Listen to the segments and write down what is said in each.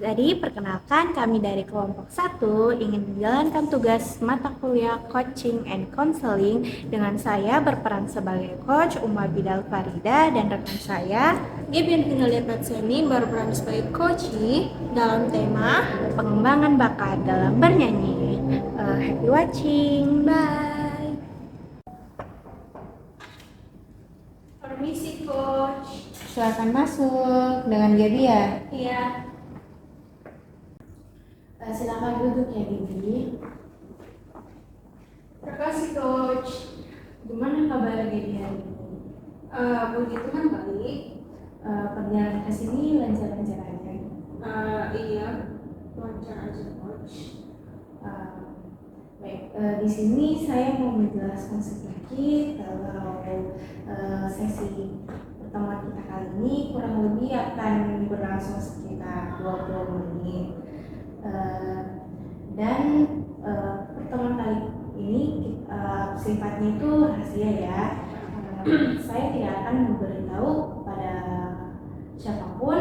Tadi perkenalkan kami dari kelompok 1 ingin menjalankan tugas mata kuliah Coaching and Counseling dengan saya berperan sebagai coach Uma Bidal Farida dan rekan saya Gebian Finalia Patseni berperan sebagai coaching dalam tema pengembangan bakat dalam bernyanyi. Happy watching, bye. Permisi coach. silakan masuk dengan Gaby ya. Iya. Silakan duduk ya Gaby. Terima kasih coach. Gimana kabar Gaby hari ini? Puji Tuhan baik. Perjalanan ke sini lancar-lancar aja. Iya, lancar aja coach. Baik, di sini saya mau menjelaskan sedikit kalau sesi pertemuan kita kali ini kurang lebih akan berlangsung sekitar 20 menit. Dan pertemuan kali ini sifatnya itu rahasia ya. Saya tidak akan memberitahu pada siapapun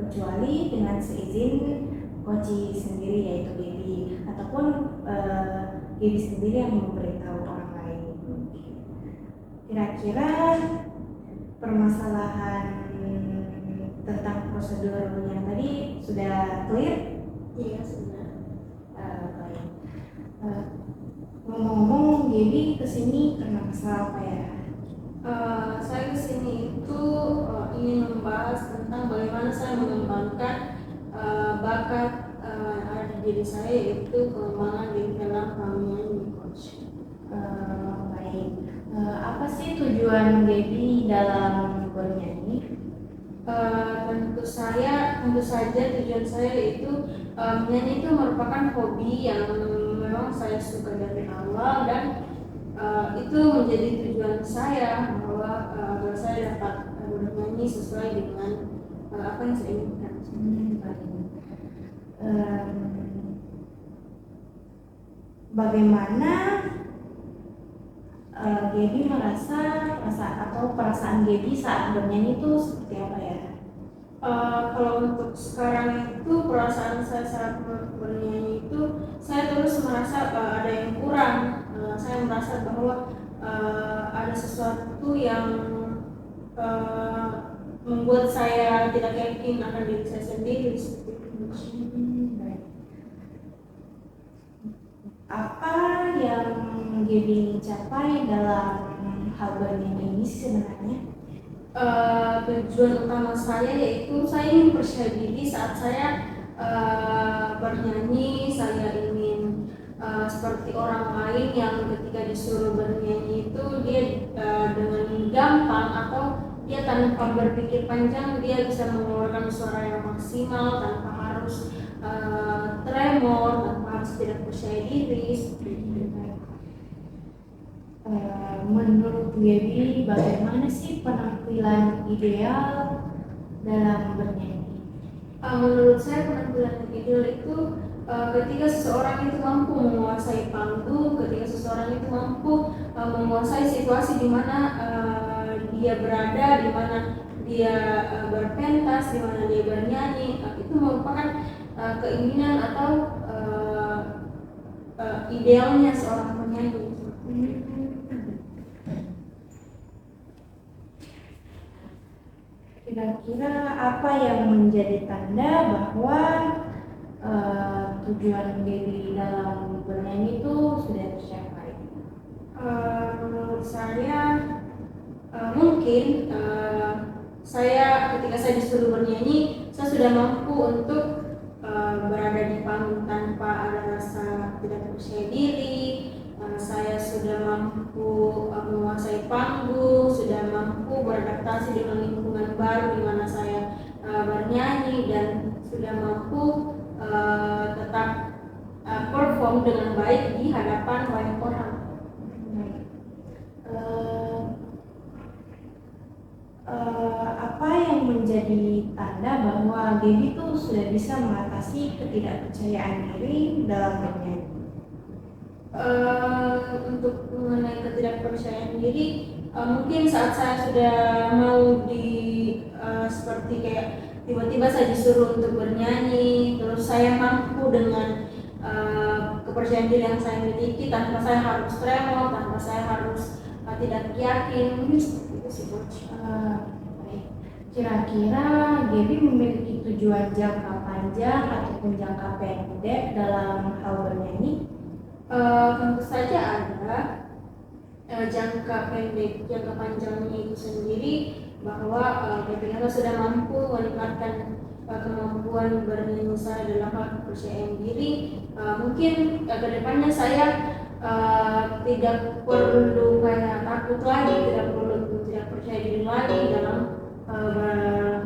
kecuali dengan seizin coach sendiri yaitu Gaby ataupun Gaby sendiri yang memberitahu orang lain. Kira-kira permasalahan tentang prosedurnya tadi sudah clear? Iya sudah. Baik. Ngomong-ngomong, Gaby kesini karena masalah apa ya? Saya kesini itu ingin membahas tentang bagaimana saya mengembangkan bakat ada di diri saya, yaitu pengembangan di dalam menyanyi coach. Baik. Apa sih tujuan Gaby dalam bernyanyi? Tentu saja tujuan saya itu menyanyi itu merupakan hobi yang memang saya suka dari awal, dan itu menjadi tujuan saya bahwa agar saya dapat bernyanyi sesuai dengan apa yang saya inginkan. Bagaimana Gaby merasa perasaan Gaby saat bernyanyi itu seperti apa ya? Kalau untuk sekarang itu perasaan saya saat bernyanyi itu saya terus merasa ada yang kurang. Saya merasa bahwa ada sesuatu yang membuat saya tidak yakin akan diri saya sendiri seperti itu. Apa yang Gaby ingin capai dalam hal bernyanyi ini sebenarnya? Tujuan utama saya yaitu saya ingin percaya diri saat saya bernyanyi. Saya ingin seperti orang lain yang ketika disuruh bernyanyi itu dia dengan gampang atau dia tanpa berpikir panjang dia bisa mengeluarkan suara yang maksimal tanpa harus tremor, tanpa harus tidak percaya diri seperti itu. Menurut Gaby, bagaimana sih penampilan ideal dalam bernyanyi? Menurut saya penampilan ideal itu ketika seseorang itu mampu menguasai panggung, ketika seseorang itu mampu menguasai situasi di mana dia berada, di mana dia berpentas, di mana dia bernyanyi, itu merupakan keinginan atau idealnya seorang penyanyi. Kira-kira apa yang menjadi tanda bahwa tujuan Gaby dalam bernyanyi itu sudah tercapai? Menurut saya mungkin saya ketika saya disuruh bernyanyi saya sudah mampu untuk berada di panggung tanpa ada rasa tidak percaya diri. Saya sudah mampu menguasai panggung, sudah mampu beradaptasi dengan lingkungan baru di mana saya bernyanyi, dan sudah mampu tetap perform dengan baik di hadapan banyak orang. Apa yang menjadi tanda bahwa Gaby itu sudah bisa mengatasi ketidakpercayaan diri dalam bernyanyi? Untuk mengenai ketidakpercayaan diri, Mungkin saat saya sudah mau seperti kayak tiba-tiba saya disuruh untuk bernyanyi, terus saya mampu dengan kepercayaan diri yang saya miliki tanpa saya harus tremor, tanpa saya harus tidak yakin, mungkin seperti itu sih coach. Baik. Kira-kira Gaby memiliki tujuan jangka panjang ataupun jangka pendek dalam hal bernyanyi? Tentu saja ada. Jangka pendek, jangka panjangnya itu sendiri bahwa ketika saya sudah mampu meningkatkan kemampuan bernyanyi saya dalam hal kepercayaan diri, mungkin kedepannya saya tidak perlu kayak takut lagi, tidak percaya diri lagi dalam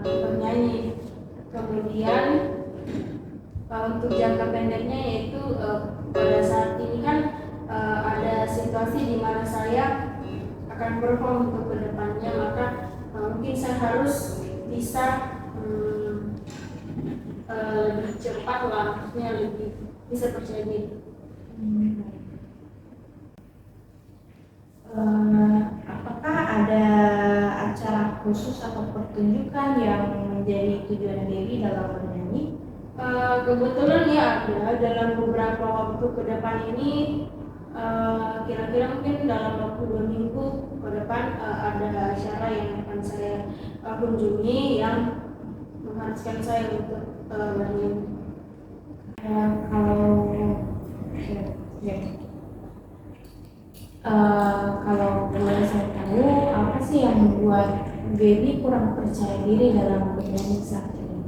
bernyanyi. Kemudian untuk jangka pendeknya yaitu pada saat ini kan ada situasi di mana saya akan perform untuk kedepannya, maka mungkin saya harus bisa lebih cepat lah, maksudnya lebih bisa percaya diri. Apakah ada acara khusus atau pertunjukan yang menjadi tujuan Gaby dalam bernyanyi? Kebetulan ya ada, dalam beberapa waktu ke depan ini kira-kira mungkin dalam waktu 2 minggu ke depan ada acara yang akan saya kunjungi yang mengharuskan saya untuk bernyanyi. Kalau boleh saya tahu, apa sih yang membuat Gaby kurang percaya diri dalam bernyanyi saat ini?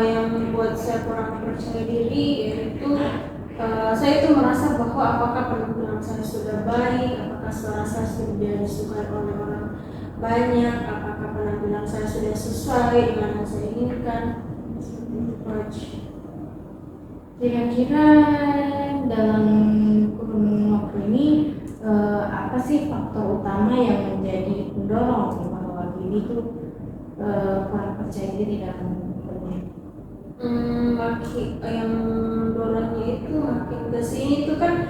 Yang membuat saya kurang percaya diri yaitu saya itu merasa bahwa apakah penampilan saya sudah baik, apakah suara saya sudah disukai oleh orang banyak, apakah penampilan saya sudah sesuai dengan yang saya inginkan. Seperti itu coach. Kira-kira dalam kurun waktu ini apa sih faktor utama yang menjadi pendorong bahwa Gaby itu kurang percaya diri dalam bernyanyi? Yang dorongnya itu makin kesini itu kan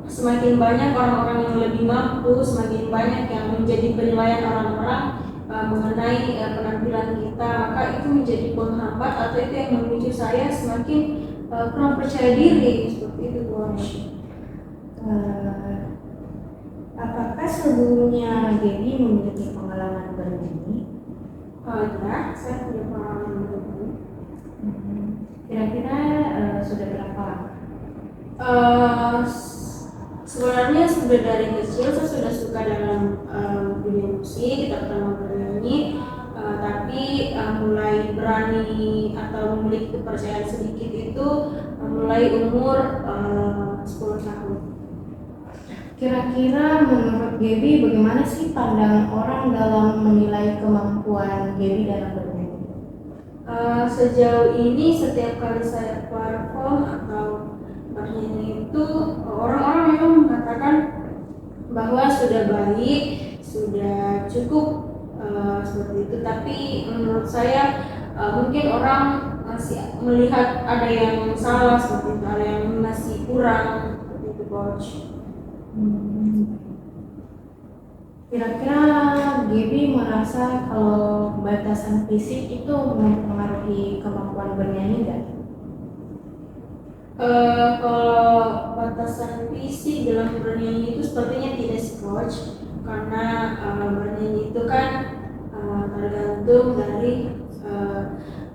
semakin banyak orang-orang yang lebih mampu, semakin banyak yang menjadi penilaian orang-orang mengenai penampilan kita, maka itu menjadi penghambat atau itu yang memicu saya semakin kurang percaya diri, seperti itu coach. Apakah sebelumnya Gaby memiliki pengalaman bernyanyi? Ya, saya punya pengalaman bernyanyi. Kira-kira sudah berapa lama? Sebenarnya sudah dari kecil saya sudah suka dalam dunia musik, kita pertama bernyanyi, tapi mulai berani atau memiliki kepercayaan sedikit itu mulai umur 10 tahun. Kira-kira menurut Gaby bagaimana sih pandangan orang dalam menilai kemampuan Gaby dalam bernyanyi? Sejauh ini setiap kali saya perform atau bernyanyi itu orang-orang memang mengatakan bahwa sudah baik, sudah cukup seperti itu. Tapi menurut saya mungkin orang masih melihat ada yang salah seperti itu, ada yang masih kurang seperti itu coach. Kira-kira Gaby merasa kalau batasan fisik itu mempengaruhi kemampuan bernyanyi nggak? Kalau batasan fisik dalam bernyanyi itu sepertinya tidak sih coach, karena bernyanyi itu kan tergantung dari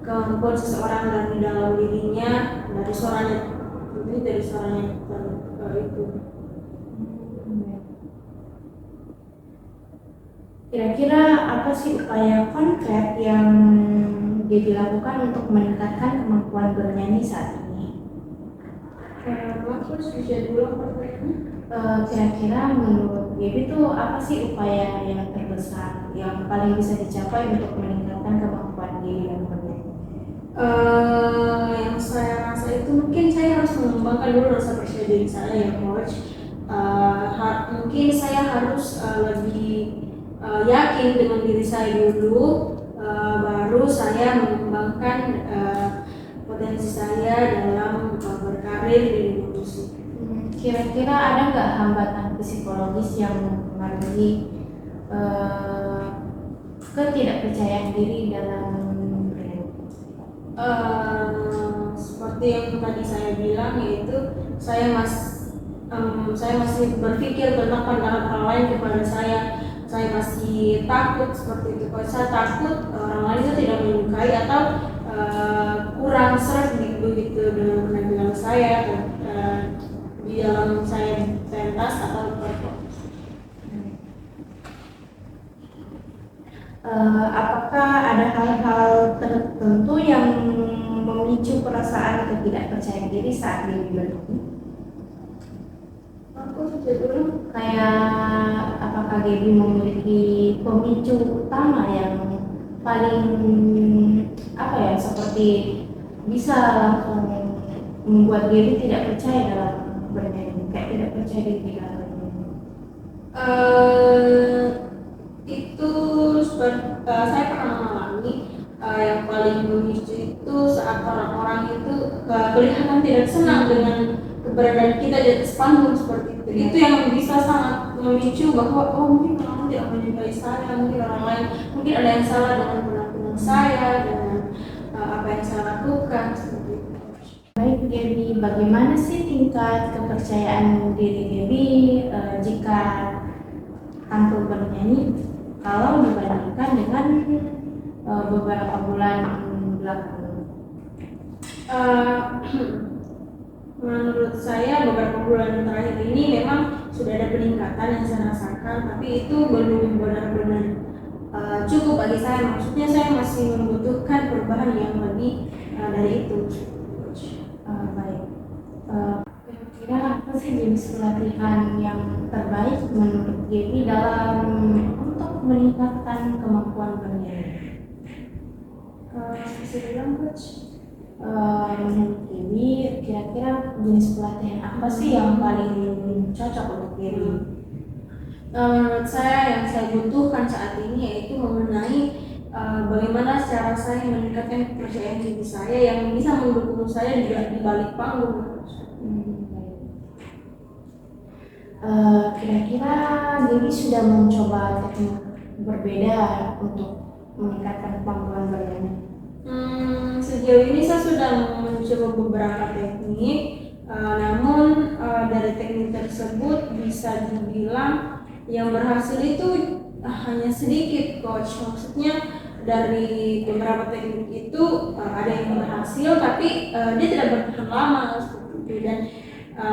kemampuan seseorang dari dalam dirinya, dari suaranya, tentunya dari suaranya itu. Kira-kira apa sih upaya konkret yang Gaby lakukan untuk meningkatkan kemampuan bernyanyi saat ini? Terus bisa diulang pertanyaannya? Kira-kira menurut Gaby itu apa sih upaya yang terbesar yang paling bisa dicapai untuk meningkatkan kemampuan Gaby dalam bernyanyi? Yang saya rasa itu mungkin saya harus mengembangkan dulu rasa percaya diri saya ya coach. Mungkin saya harus lebih yakin dengan diri saya dulu, baru saya mengembangkan potensi saya dalam berkarir di dunia musik. Kira-kira ada nggak hambatan psikologis yang mempengaruhi ketidakpercayaan diri dalam bernyanyi? Seperti yang tadi saya bilang, yaitu saya masih berpikir tentang pandangan orang lain kepada saya. Saya masih takut seperti itu. Kalau saya takut orang lain itu tidak menyukai atau kurang serap begitu dengan penampilan saya di dalam saya pentas atau perform. Apakah ada hal-hal tertentu yang memicu perasaan ketidakpercayaan diri saat diri bernyanyi? Aku sejak dulu Kayak apakah Gaby memiliki pemicu utama yang paling seperti bisa langsung membuat Gaby tidak percaya dalam bernyanyi, kayak tidak percaya diri dalam bernyanyi? Itu saya pernah mengalami yang paling memicu itu saat orang-orang itu kelihatan tidak senang dengan keberadaan kita di atas panggung seperti itu. Itu yang bisa sangat memicu bahwa mungkin orang tidak menyukai saya, mungkin orang lain mungkin ada yang salah dengan penampilan saya, dengan apa yang saya lakukan seperti itu. Baik Gaby, bagaimana sih tingkat kepercayaan diri Gaby jika tampil bernyanyi kalau dibandingkan dengan beberapa bulan belakangan? Menurut saya beberapa bulan terakhir ini memang sudah ada peningkatan yang saya rasakan, tapi itu belum benar-benar cukup bagi saya. Maksudnya saya masih membutuhkan perubahan yang lebih dari itu. Baik, kira-kira apa sih jenis pelatihan yang terbaik menurut Gaby dalam untuk meningkatkan kemampuan bernyanyi? Bisa bilang coach? Menurut Gaby, kira-kira jenis pelatihan apa sih yang paling cocok untuk Gaby? Menurut saya yang saya butuhkan saat ini yaitu mengenai bagaimana cara saya meningkatkan kepercayaan diri saya yang bisa mendukung saya juga di balik panggung. Kira-kira Gaby sudah mencoba teknik berbeda untuk meningkatkan kemampuan bernyanyi? Sejauh ini saya sudah mencoba beberapa teknik, namun dari teknik tersebut bisa dibilang yang berhasil itu hanya sedikit coach. Maksudnya dari beberapa teknik itu ada yang berhasil tapi dia tidak bertahan lama seperti itu, dan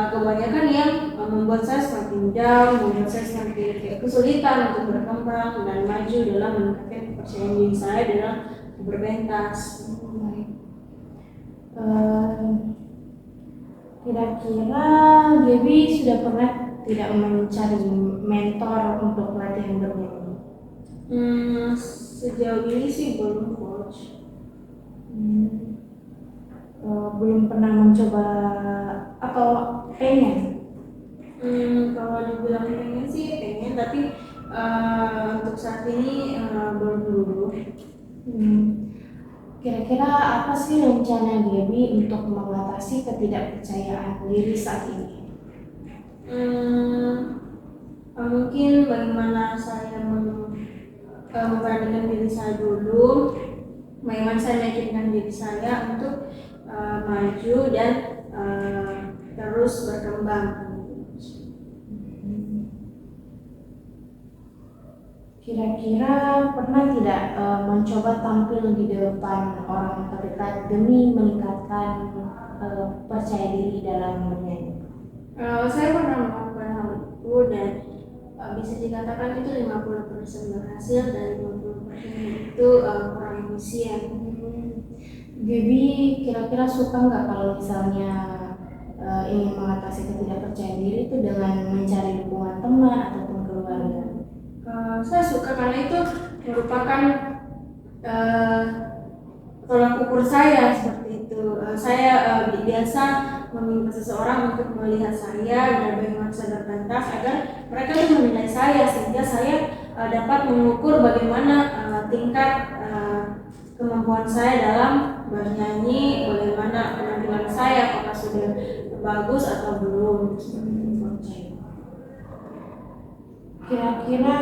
kebanyakan yang membuat saya semakin down, membuat saya semakin kesulitan untuk berkembang dan maju dalam meningkatkan kepercayaan diri saya dalam berpentas. Kira-kira Gaby sudah pernah tidak mencari mentor untuk pelatihan bernyanyi? Sejauh ini sih belum coach. Belum pernah mencoba atau pengen? Kalau dibilang pengen sih pengen, tapi untuk saat ini belum dulu. Kira-kira apa sih rencana Gaby untuk mengatasi ketidakpercayaan diri saat ini? Mungkin bagaimana saya memberanikan diri saya dulu, bagaimana saya meyakinkan diri saya untuk maju dan terus berkembang. Kira-kira pernah tidak mencoba tampil di depan orang terdekat demi meningkatkan percaya diri dalam bernyanyi? Saya pernah melakukan hal itu dan bisa dikatakan itu 50% berhasil dan 50% itu kurang efisien. Gaby kira-kira suka nggak kalau misalnya ingin mengatasi ketidakpercayaan diri itu dengan mencari dukungan teman ataupun keluarga? Saya suka karena itu merupakan tolak ukur saya seperti itu. Saya biasa meminta seseorang untuk melihat saya dan bagaimana saya berpentas agar mereka itu menilai saya, sehingga saya dapat mengukur bagaimana tingkat kemampuan saya dalam bernyanyi, bagaimana penampilan saya, apakah sudah bagus atau belum. Kira-kira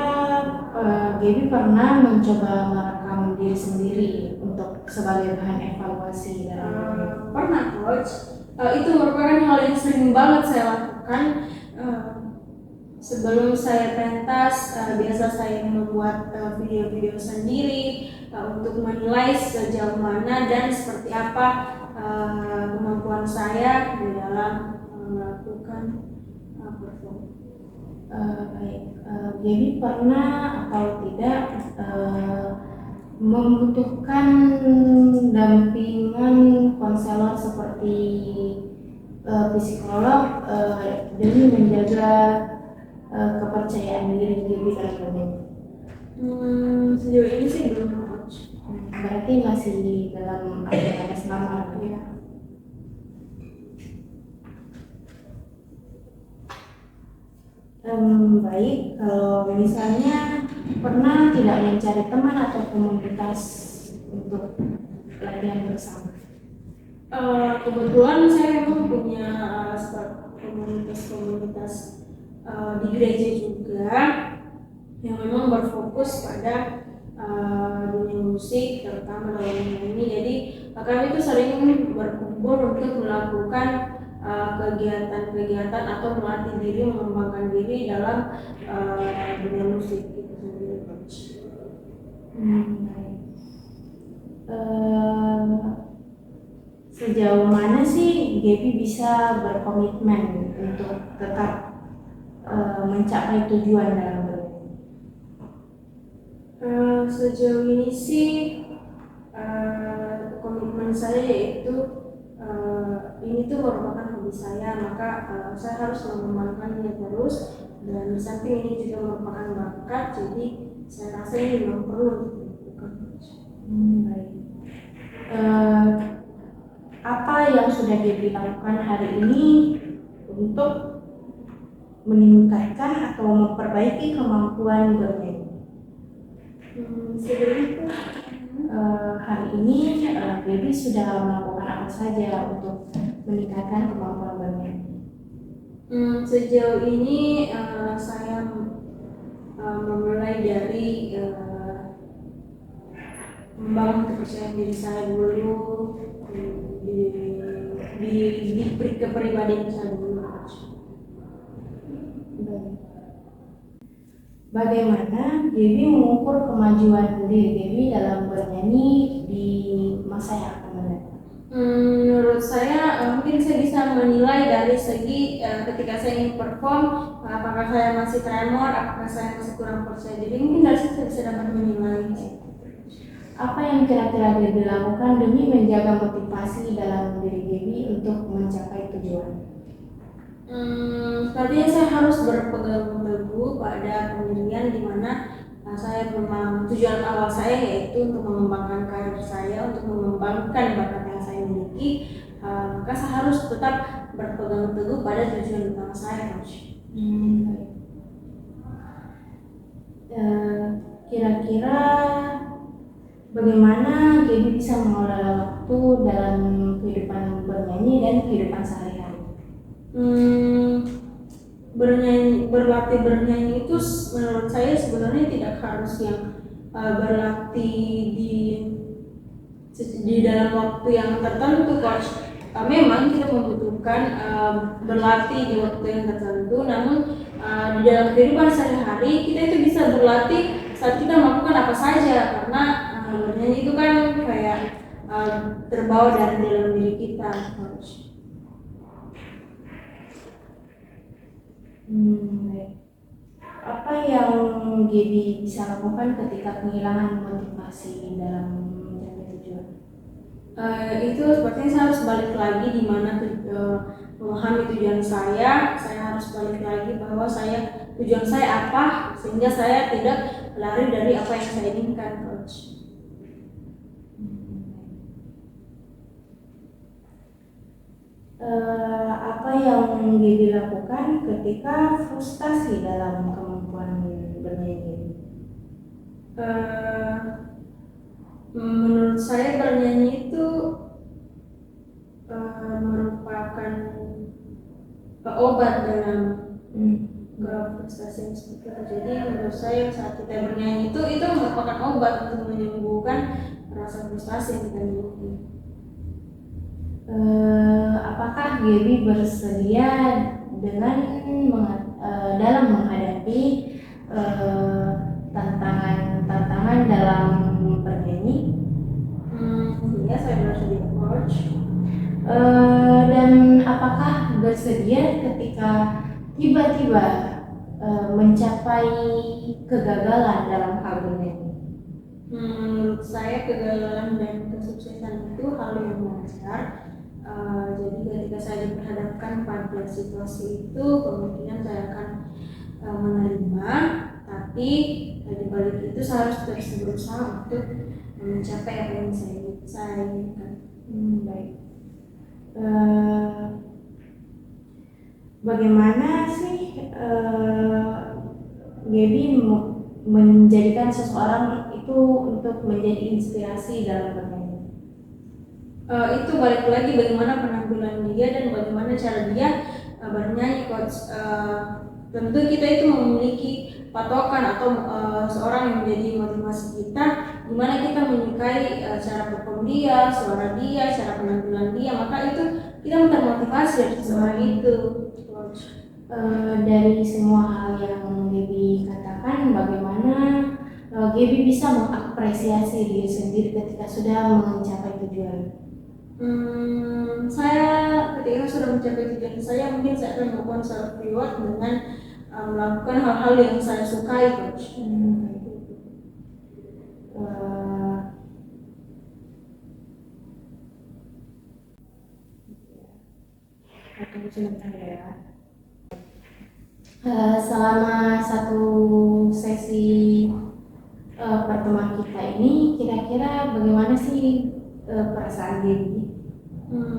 Gaby pernah mencoba merekam diri sendiri untuk sebagai bahan evaluasi dalam Pernah coach. Itu merupakan hal yang sering banget saya lakukan. Sebelum saya pentas, biasa saya membuat video-video sendiri untuk menilai sejauh mana dan seperti apa kemampuan saya di dalam melakukan perform. Baik, Gaby pernah atau tidak membutuhkan dampingan konselor seperti psikolog demi menjaga kepercayaan diri Gaby dalam bernyanyi? Sejauh ini sih belum coach. Berarti masih dalam aktivitas normal ya? Baik, kalau misalnya pernah tidak mencari teman atau komunitas untuk latihan bersama? Kebetulan saya memang punya komunitas-komunitas di gereja juga yang memang berfokus pada dunia musik, terutama dalam menyanyi. Jadi kami itu sering berkumpul untuk melakukan kegiatan-kegiatan atau melatih diri, mengembangkan diri dalam dunia musik itu sendiri, coach. Sejauh mana sih Gaby bisa berkomitmen untuk tetap mencapai tujuan dalam bernyanyi? Sejauh ini sih komitmen saya yaitu ini tuh merupakan hobi saya, maka saya harus mengembangkannya terus, dan di samping ini juga merupakan bakat, jadi saya rasa ini memang perlu untuk dilakukan. Baik. Apa yang sudah Gaby lakukan hari ini untuk meningkatkan atau memperbaiki kemampuan bernyanyi? Hari ini Gaby sudah melakukan apa saja untuk meningkatkan kemampuan bernyanyi? Sejauh ini saya memulai dari membangun kepercayaan diri saya dulu, di kepribadian saya dulu. Bagaimana Gaby mengukur kemajuan diri Gaby dalam bernyanyi di masa yang akan mendatang? Menurut saya mungkin saya bisa menilai dari segi ketika saya ingin perform, apakah saya masih tremor, apakah saya masih kurang percaya diri. Mungkin dari situ saya bisa dapat menilai. Apa yang kira-kira Gaby lakukan demi menjaga motivasi dalam diri Gaby untuk mencapai tujuan? Sepertinya saya harus berpegang teguh pada pendirian di mana saya memang tujuan awal saya yaitu untuk mengembangkan karir saya, untuk mengembangkan bakat yang saya miliki. Maka saya harus tetap berpegang teguh pada tujuan utama saya, coach. Kira-kira bagaimana Gaby bisa mengelola waktu dalam kehidupan bernyanyi dan kehidupan sehari-hari? Berlatih bernyanyi itu menurut saya sebenarnya tidak harus yang berlatih di dalam waktu yang tertentu, coach. Memang kita membutuhkan berlatih di waktu yang tertentu, namun di dalam kehidupan sehari-hari kita itu bisa berlatih saat kita melakukan apa saja, karena bernyanyi itu kan kayak terbawa dari dalam diri kita, coach. Apa yang Gaby bisa lakukan ketika kehilangan motivasi dalam mencapai tujuan? Itu sepertinya saya harus balik lagi di mana memahami tujuan saya harus balik lagi bahwa tujuan saya apa, sehingga saya tidak lari dari apa yang saya inginkan, coach. Apa yang Gaby lakukan ketika frustasi dalam kemampuan bernyanyi? Menurut saya bernyanyi itu merupakan obat dalam frustasi yang seperti itu. Jadi menurut saya saat kita bernyanyi itu merupakan obat untuk menyembuhkan rasa frustasi yang kita miliki. Apakah Gaby bersedia dengan dalam menghadapi tantangan dalam bernyanyi? Ya, saya bersedia, coach. Dan apakah bersedia ketika tiba-tiba mencapai kegagalan dalam hal bernyanyi? Menurut saya kegagalan dan kesuksesan itu hal yang wajar. Jadi ketika saya diperhadapkan pada situasi itu, kemungkinan saya akan menerima, tapi di balik itu saya harus terus berusaha untuk mencapai apa yang saya inginkan. Baik. Bagaimana sih Gaby menjadikan seseorang itu untuk menjadi inspirasi dalam bernyanyi? Itu balik lagi bagaimana penampilan dia dan bagaimana cara dia bernyanyi, coach. Tentu kita itu memiliki patokan atau seorang yang menjadi motivasi kita, dimana kita menyukai cara perform dia, suara dia, cara penampilan dia, maka itu kita termotivasi dari seseorang itu, coach. Dari semua hal yang Gaby katakan, bagaimana Gaby bisa mengapresiasi diri sendiri ketika sudah mencapai tujuan? Saya ketika sudah mencapai tujuan saya, mungkin saya akan melakukan self reward dengan melakukan hal-hal yang saya sukai, coach. Tunggu sebentar ya. Selama satu sesi pertemuan kita ini, kira-kira bagaimana sih perasaan Gaby?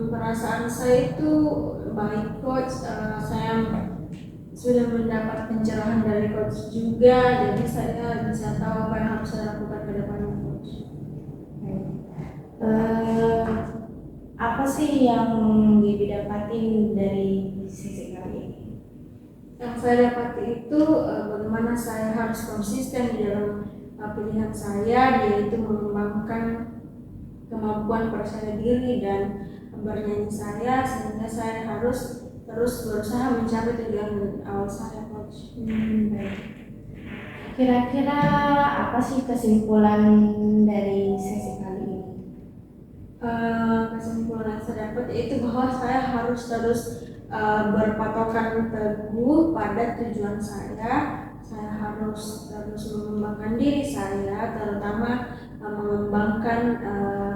Perasaan saya itu baik, coach. Saya sudah mendapat pencerahan dari coach juga, jadi saya bisa tahu apa yang harus saya lakukan ke depannya, coach. Apa sih yang Gaby dapatin dari sesi kali ini? Yang saya dapati itu bagaimana saya harus konsisten di dalam pilihan saya, yaitu mengembangkan kemampuan percaya diri dan bernyanyi saya, sehingga saya harus terus berusaha mencapai tujuan awal saya, coach. Baik. Kira-kira apa sih kesimpulan dari sesi kali ini? Kesimpulan yang saya dapat yaitu bahwa saya harus terus berpatokan teguh pada tujuan saya. Saya harus terus mengembangkan diri saya, terutama mengembangkan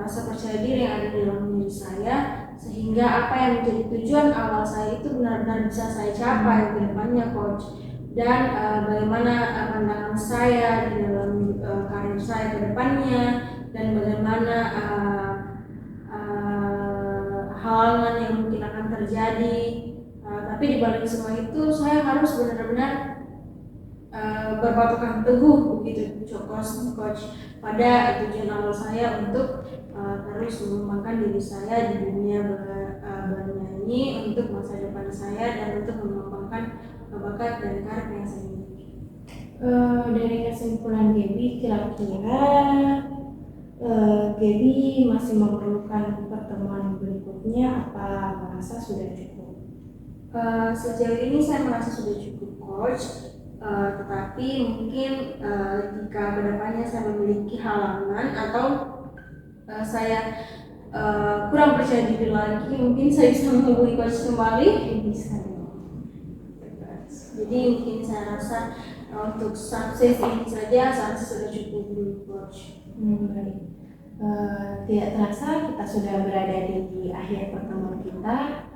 rasa percaya diri yang ada di dalam diri saya, sehingga apa yang menjadi tujuan awal saya itu benar-benar bisa saya capai ke depannya, coach. Dan bagaimana pandangan saya di dalam karir saya ke depannya, dan bagaimana halangan yang mungkin akan terjadi, tapi di balik semua itu saya harus benar-benar berpatokan teguh begitu, coach, pada tujuan awal saya untuk terus mengembangkan diri saya di dunia bernyanyi untuk masa depan saya dan untuk mengembangkan bakat dan karir yang saya miliki. Dari kesimpulan Gaby, kira-kira Gaby masih memerlukan pertemuan berikutnya apa merasa sudah cukup? Sejauh ini saya merasa sudah cukup, coach. Tetapi mungkin jika kedepannya saya memiliki halangan atau saya kurang percaya diri lagi, mungkin saya bisa menghubungi coach kembali. Bisa. Jadi mungkin saya rasa untuk sukses ini saja saya rasa sudah cukup dulu, coach. Baik. Tidak terasa kita sudah berada di akhir pertemuan kita.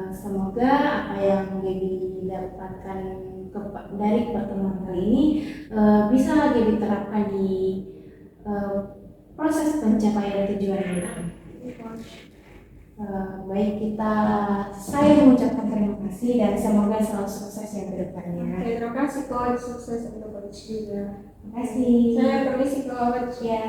Semoga apa yang Gaby dapatkan dari pertemuan kali ini bisa Gaby terapkan di proses pencapaian tujuan Gaby. Baik, saya mengucapkan terima kasih dan semoga selalu sukses yang kedepannya. Terima kasih, coach. Sukses untuk coach juga. Terima kasih. Saya permisi, coach. Ya.